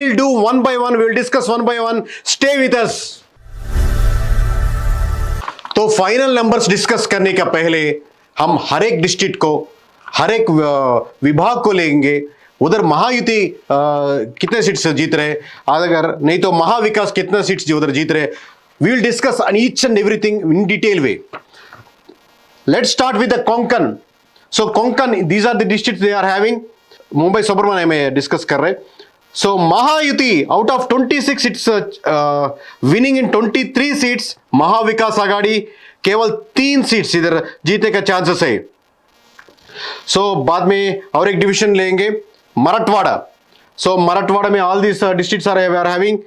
We'll do one by one, we'll discuss one by one. Stay with us. तो final numbers discuss करने का पहले हम हर एक डिस्ट्रिक्ट को, हर एक विभाग को लेंगे. उधर महायुति कितने सीट्स जीत रहे, अगर नहीं तो महाविकास कितने सीट्स उधर जीत रहे. We will discuss on each and everything in detail way. Let's start with the Konkan. So Konkan, these are the districts they are having. Mumbai suburban में डिस्कस कर रहे. So Mahayuti out of 26 it's winning in 23 seats. Mahavikas Aghadi केवल 3 seats इधर जीतने का chances है. सो बाद में और एक डिवीजन लेंगे, मराठवाड़ा. सो मराठवाड़ा में all this districts are having.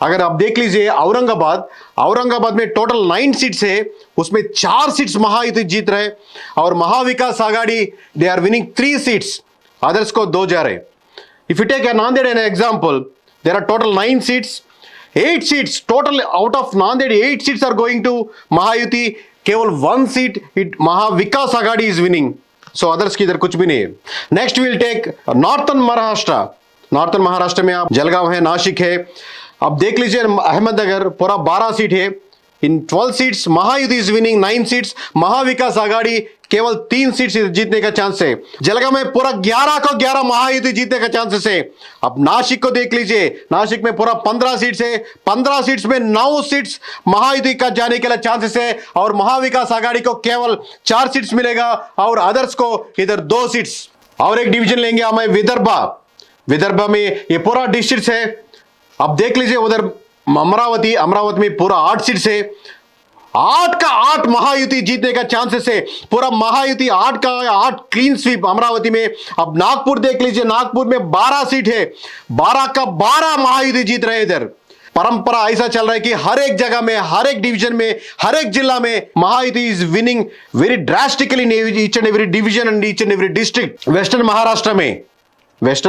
अगर आप देख लीजिए औरंगाबाद में टोटल 9 सीट्स है, उसमें 4 सीट्स महायुति जीत रहे और Mahavikas Aghadi they are winning 3 seats, others को 2 जा रहे. If you take a Nanded an example, there are total 9 seats, 8 seats total out of Nanded. 8 seats are going to Mahayuti. केवल 1 seat it Mahavikas Aghadi is winning. So others की इधर कुछ भी नहीं है. Next we'll take Northern Maharashtra. Northern Maharashtra में आप जलगांव है, नासिक है. अब देख लीजिए अहमदनगर पूरा 12 सीट है. इन 12 seats Mahayuti is winning 9 seats. Mahavikas Aghadi केवल 3 सीट्स जीतने का चांस है. जलगांव में पूरा 11 को 11 महायुति जीतने का चांसेस है. अब नासिक को देख लीजिए, नासिक में पूरा 15 सीट्स है. 15 सीट्स में 9 सीट्स महायुति का जाने के लिए चांसेस है और महाविकास आघाड़ी को केवल 4 सीट्स मिलेगा और अदर्स को इधर 2 सीट्स. और एक डिवीजन लेंगे हमें विदर्भ में ये पूरा डिस्ट्रिक्ट है. अब देख लीजिए उधर अमरावती में पूरा 8 सीट्स है. 8 का 8 महायुति जीतने का चांसेस है. पूरा महायुति 8 का 8 क्लीन स्वीप अमरावती में. अब नागपुर देख लीजिए, नागपुर में 12 सीट है, 12 का 12 महायुति जीत रहे. इधर परंपरा ऐसा चल रहा है कि हर एक जगह में, हर एक डिवीजन में, हर एक जिला में Mahayuti is winning very drastically in each and every division and each and every district. Western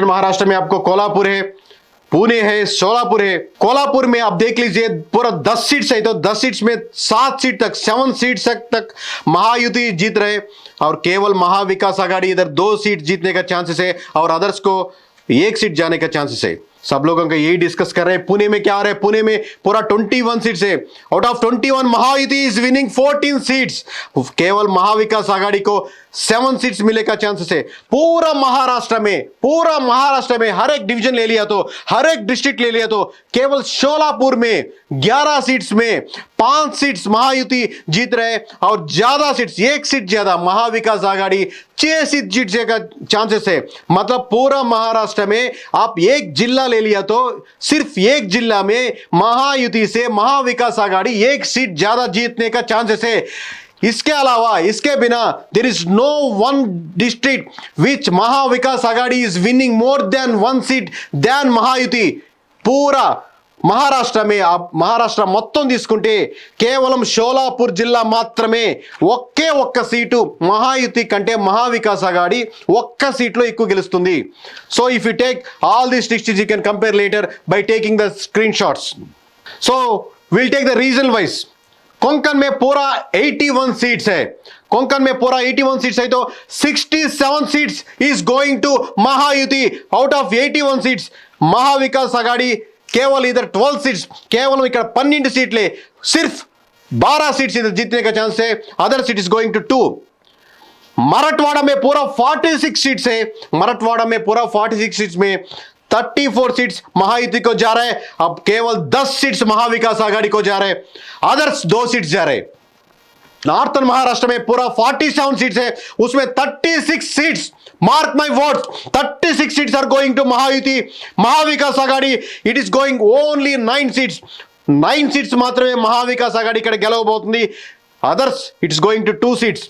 Maharashtra में आपको कोल्हापुर है, पुणे है, सोलापुर है. कोल्हापुर में आप देख लीजिए पूरा 10 सीट्स है, तो 10 सीट्स में 7 सीट तक 7 सीट्स तक महायुति जीत रहे और केवल महाविकास आघाड़ी इधर 2 सीट जीतने का चांसेस है और अदर्स को 1 सीट जाने का चांसेस है. सब लोगों का यही डिस्कस कर रहे हैं. पुणे में क्या आ रहा है, पुणे में पूरा 21 सीट्स है. Out of 21 Mahayuti is winning 14 seats. केवल महाविकास आघाड़ी को 7 सीट्स मिले का चांसेस है. पूरा महाराष्ट्र में हर एक डिवीजन ले लिया तो, हर एक डिस्ट्रिक्ट ले लिया तो केवल सोलापुर में 11 सीट्स में 5 सीट्स महायुति जीत रहे और ज्यादा सीट्स, 1 सीट ज्यादा महाविकास आघाड़ी 6 सीट जीतने का चांसेस है. मतलब पूरा महाराष्ट्र में आप एक जिला ले लिया तो सिर्फ एक जिला में महायुति से महाविकास आघाड़ी 1 सीट ज्यादा जीतने का चांसेस है. इसके अलावा, इसके बिना there is no one district which Mahavikas Aghadi is winning more than 1 seat than Mahayuti. पूरा మహారాష్ట్ర में आप महाराष्ट्र మొత్తం తీసుకుంటే కేవలం షోలాపూర్ జిల్లా మాత్రమే ఒకే ఒక్క సీటు మహాయుతి కంటే మహావికాస్ ఆఘాడి ఒక్క సీట్లో ఎక్కువ గెలుస్తుంది. So if you take all this districts you can compare later by taking the screen shots. So will take the region wise. Konkan में पूरा 81 सीट्स है. कोंकण में पूरा 81 सीट्स है तो 67 seats is going to Mahayuti. Out of 81 seats Mahavikas Aghadi केवल इधर 12 seats, केवल इधर 12 सीटले सिर्फ 12 सीट्स इधर जीतने का चांस है. Other seat is going to 2. Marathwada में पूरा 46 सीट्स है. मराठवाड़ा में पूरा 46 सीट्स में 34 सीट्स महायुति को जा रहे हैं. अब केवल 10 सीट्स महाविकास आघाड़ी को जा रहे हैं, अदर्स 2 सीट्स जा रहे हैं. नॉर्थन महाराष्ट्र में पूरा 47 सीट्स है, उसमें 36 seats, mark my words, 36 seats are going to Mahayuti. Mahavikas Aghadi it is going only 9 seats. 9 seats మాత్రమే महाविकास आघाड़ी ఇక్కడ గెలవబోతుంది. Others it is going to 2 seats.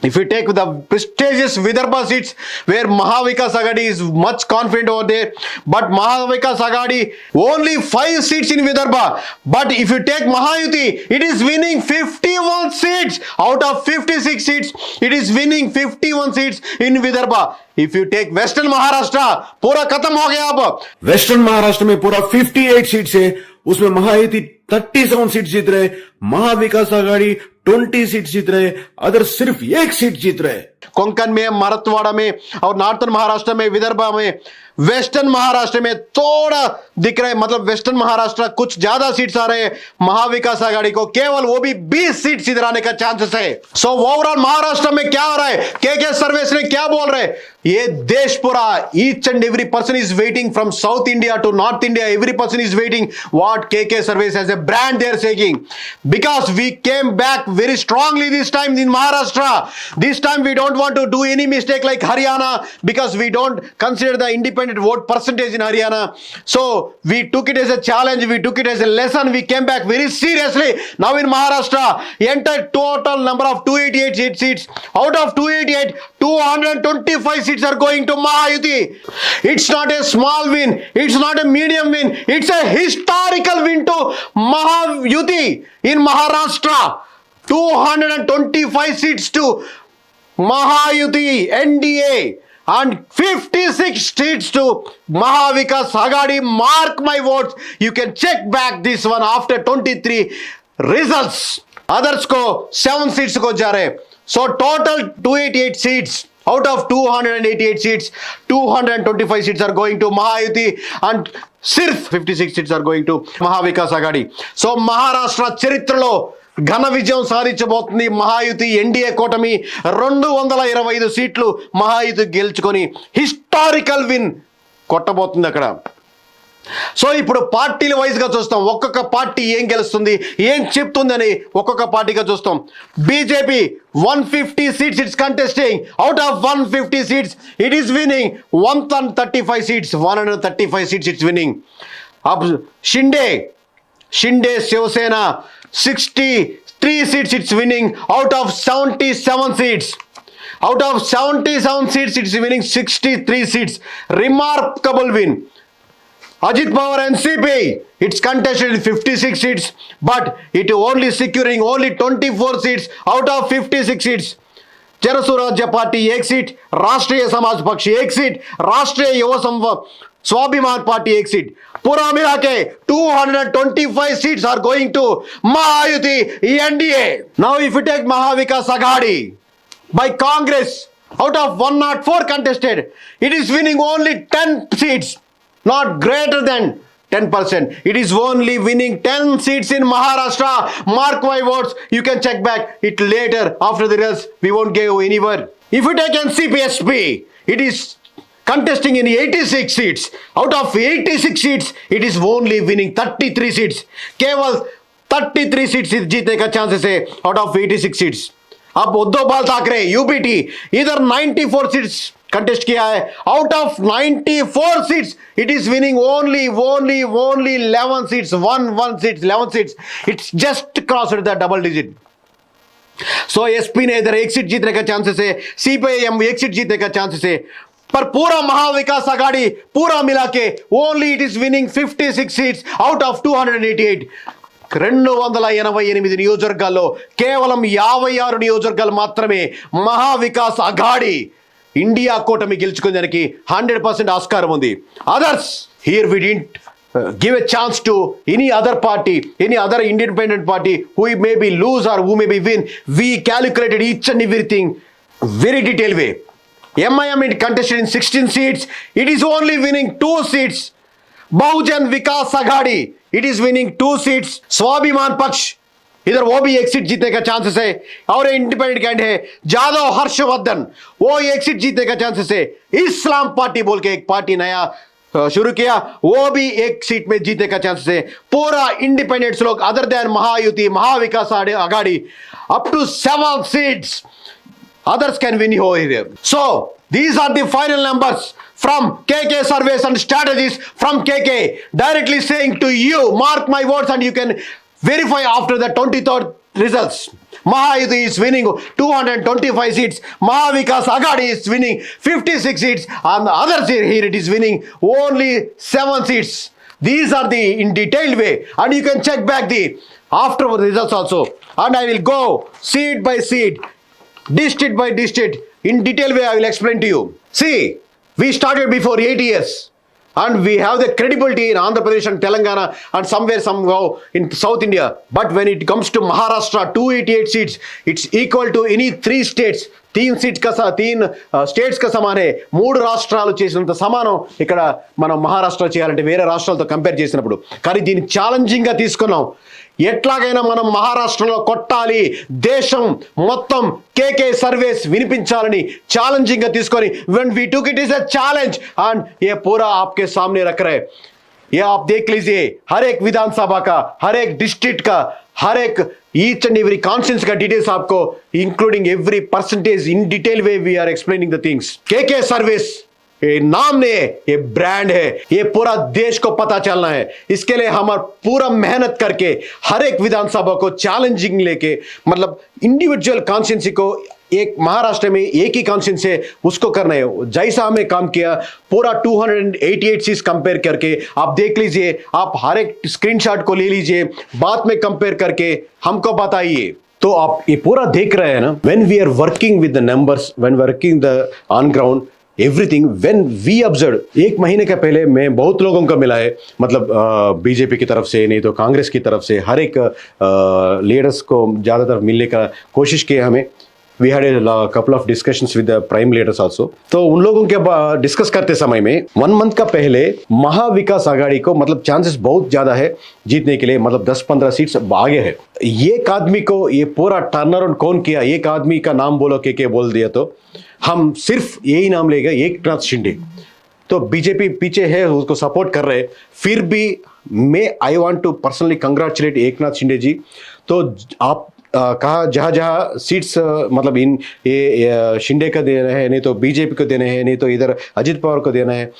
If you take the prestigious Vidarbha seats where Mahavikas Aghadi is much confident over there, but Mahavikas Aghadi only 5 seats in Vidarbha. But if you take Mahayuti, it is winning 51 seats out of 56 seats. It is winning 51 seats in Vidarbha. If you take Western Maharashtra, पूरा खत्म हो गया. अब Western Maharashtra में पूरा 58 seats है, उसमें Mahayuti 37 seat जीत रहे, महाविकास आघाड़ी 20 सीट जीत रहे, अदर सिर्फ 1 सीट जीत रहे। कोंकण में, मराठवाड़ा में और नॉर्थन महाराष्ट्र में, विदर्भ में, वेस्टर्न महाराष्ट्र में थोड़ा दिख रहा है, मतलब वेस्टर्न महाराष्ट्र कुछ ज्यादा सीट्स आ रहे हैं महाविकास आघाड़ी को, केवल वो भी 20 सीट्स इधर आने का चांसेस है। सो ओवरऑल महाराष्ट्र में क्या हो रहा है, के सर्वेस ने क्या बोल रहे हैं, ये देश पूरा each and every person is waiting from south India to north India, every person is waiting what के surveys as a brand they are saying, because we came back very strongly this time in Maharashtra. This time we don't want to do any mistake like Haryana, because we don't consider the independent vote percentage in Haryana. So we took it as a challenge, we took it as a lesson, we came back very seriously. Now in Maharashtra, entire total number of 288 seats. Out of 288, 225 seats are going to Mahayuti. It's not a small win, it's not a medium win, it's a historical win to Mahayuti in Maharashtra. 225 seats to Mahayuti NDA and 56 seats to Mahavikas Aghadi. Mark my words, you can check back this one after 23 results. Others ko 7 seats ko ja rahe. So total 288 seats. Out of 288 seats, 225 seats are going to Mahayuti and sirf 56 seats are going to Mahavikas Aghadi. So Maharashtra చరిత్రలో ఘన విజయం సాధించబోతుంది Mahayuti NDA కూటమి. 225 సీట్లు Mahayuti గెలుచుకొని historical win కొట్టబోతుంది అక్కడ. So ఇప్పుడు పార్టీల wise గా చూస్తాం, ఒక్కొక్క పార్టీ ఏం గెలుస్తుంది, ఏం చెప్తుందని ఒక్కొక్క పార్టీగా చూస్తాం. BJP 150 seats it's contesting. Out of 150 seats it is winning 135 seats, 135 seats it's winning. अब Shinde Shiv Sena 63 seats it's winning out of 77 seats. Out of 77 seats it's winning 63 seats. Remarkable win. Ajit Pawar NCP, it's contested in 56 seats, but it only securing only 24 seats out of 56 seats. Jansurajya party 1 seat, राष्ट्रीय समाज पक्ष 1 seat, राष्ट्रीय युवा स्वाभिमान party 1 seat. पूरा मिला के 225 seats are going to Mahayuti NDA. Now if you take Mahavikas Aghadi by Congress, out of 104 contested, it is winning only 10 seats, not greater than 10%. It is only winning 10 seats in Maharashtra. Mark my words, you can check back it later after the results. We won't give anywhere. If you take NCPSP, it is contesting in 86 seats. Out of 86 seats, it is only winning 33 seats. केवल 33 seats जीतने का chances है out of 86 seats. अब उद्धव बाल Thackeray UPT इधर 94 seats contest किया है. Out of 94 seats it is winning only 11 seats, 11 seats. It's just crossed the double digit. So SP ने इधर 1 सीट जीतने का चांसेस है, सीपीआईएम 1 सीट जीतने का चांसेस है, पर पूरा महाविकास आघाड़ी पूरा मिला के only it is winning 56 seats out of 288. 288 నియోజకవర్గాల్లో కేవలం 56 నియోజకవర్గాలు మాత్రమే మహావికాస్ ఆఘాడి ఇండియా కూటమి గెలుచుకోవడానికి 100% ఆస్కారం ఉంది. Others here we didn't give a chance to any other party, any other independent party who may be lose or who may be win. We calculated each and everything very detailed way. MIM it contested in 16 seats, it is only winning 2 seats. Bahujan Vikas Aghadi, it is winning 2 seats. Swabhiman Paksh, इधर वो भी 1 seat जीतने का chances है. और independent candidate है जादव हर्षवर्धन, वो 1 seat जीतने का चांसेस है. इस्लाम पार्टी बोल के एक पार्टी नया शुरू किया, वो भी 1 सीट में जीतने का चांसेस है. पूरा इंडिपेंडेंट्स लोग other than Mahayuti Mahavikas Aghadi up to 7 seats others can win over here. So these are the final numbers from KK surveys and strategies from KK directly saying to you, mark my words and you can verify after the 23rd results. Mahayuti is winning 225 seats, Mahavikas Aghadi is winning 56 seats, and the others here it is winning only 7 seats. These are the in detailed way, and you can check back the afterward results also, and I will go seat by seat, district by district, in detail way I will explain to you. See, we started before 8 years. and we have the credibility in Andhra Pradesh and Telangana and somewhere somehow in South India. But when it comes to Maharashtra, 288 seats, it's equal to any 3 states. 3 states కా సమానే 3 రాష్ట్రాలు చేసినంత సమానం ఇక్కడ మనం మహారాష్ట్ర చేయాలంటే వేరే రాష్ట్రాలతో compare చేసినప్పుడు. కానీ దీన్ని ఛాలెంజింగ్ గా తీసుకున్నాం. ఎట్లాగైనా మనం మహారాష్ట్రలో కొట్టాలి, దేశం మొత్తం కేకే సర్వేస్ వినిపించాలని ఛాలెంజింగ్ గా తీసుకొని when we took it is a challenge and ये पूरा आपके सामने रख रहे. ये आप देख लीजिए, हर एक विधानसभा का, हर एक डिस्ट्रिक्ट का, हर एक ईच एंड एवरी कॉन्स्टिट्यूंसी का डिटेल्स आपको including every percentage in detail way we are explaining the things. KK service ये नाम नहीं है, ये ब्रांड है. ये पूरा देश को पता चलना है. इसके लिए हम पूरा मेहनत करके हर एक विधानसभा को चैलेंजिंग लेके, मतलब इंडिविजुअल कॉन्स्टिट्यूंसी को एक महाराष्ट्र में एक ही कॉन्स्टिट्यूंसी है उसको करना है. जैसा हमने काम किया पूरा 288 सीट्स कंपेयर करके आप देख लीजिए. आप हर एक स्क्रीनशॉट को ले लीजिए, बाद में कंपेयर करके हमको बताइए. तो आप ये पूरा देख रहे हैं ना, when we are working with the numbers, when working the on ground everything, when we observe. 1 महीने का पहले मैं बहुत लोगों को मिला है, मतलब बीजेपी की तरफ से, नहीं तो कांग्रेस की तरफ से, हर एक लीडर्स को ज़्यादातर मिलने का कोशिश किया हमें. We had a couple of discussions with the prime leaders also. तो उन लोगों के डिस्कस करते समय में 1 मंथ का पहले महाविकास आघाड़ी को मतलब चांसेस बहुत ज़्यादा है जीतने के लिए, मतलब 10-15 सीट्स आगे है. एक आदमी को ये पूरा टर्न अराउंड कौन किया, एक आदमी का नाम बोलो के बोल दिया तो हम सिर्फ यही नाम लेगा, एकनाथ शिंदे. तो बीजेपी पीछे है, उसको सपोर्ट कर रहे हैं. फिर भी मैं I want to personally congratulate Eknath Shinde ji. तो आप कहा जहाँ जहाँ सीट्स मतलब इन ये शिंदे का देना है, नहीं तो बीजेपी को देना है, नहीं तो इधर अजित पवार को देना है,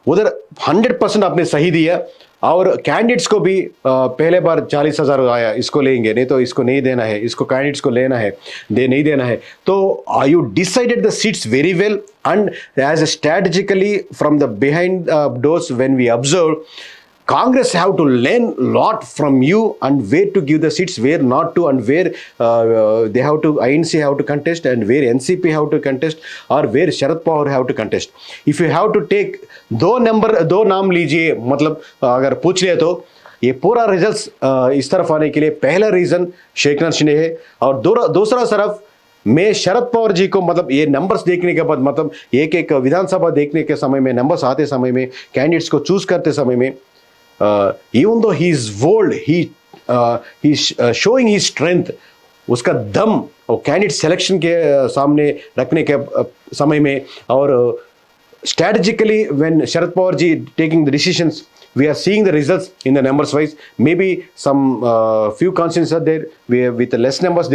उधर 100% आपने सही दिया. और कैंडिडेट्स को भी पहले बार 40,000 आया, इसको लेंगे, नहीं तो इसको नहीं देना है, इसको कैंडिडेट्स को लेना है, नहीं देना है. तो you decided the seats very well and as a strategically from the behind doors when we observe. Congress have to learn lot from you and where to give the seats, where not to, and where they have to, INC have to contest, and where NCP have to contest, or where Sharad Pawar have to contest. If you have to take दो नाम लीजिए, मतलब अगर पूछ लिया तो ये पूरा रिजल्ट्स इस तरफ आने के लिए पहला रीज़न शेखनाथ शिंदे है. और दूसरा तरफ मैं शरद पवार जी को, मतलब ये नंबर्स देखने के बाद, मतलब एक विधानसभा देखने के समय में, नंबर्स आते समय में, कैंडिडेट्स को चूज करते समय में, even though he is bold, he's showing his strength, उसका दम और कैंडिडेट सिलेक्शन के सामने रखने के समय में, और strategically when Sharad Pawar ji taking the decisions, we are seeing the results in the numbers wise. Maybe some few constituencies are there with less numbers.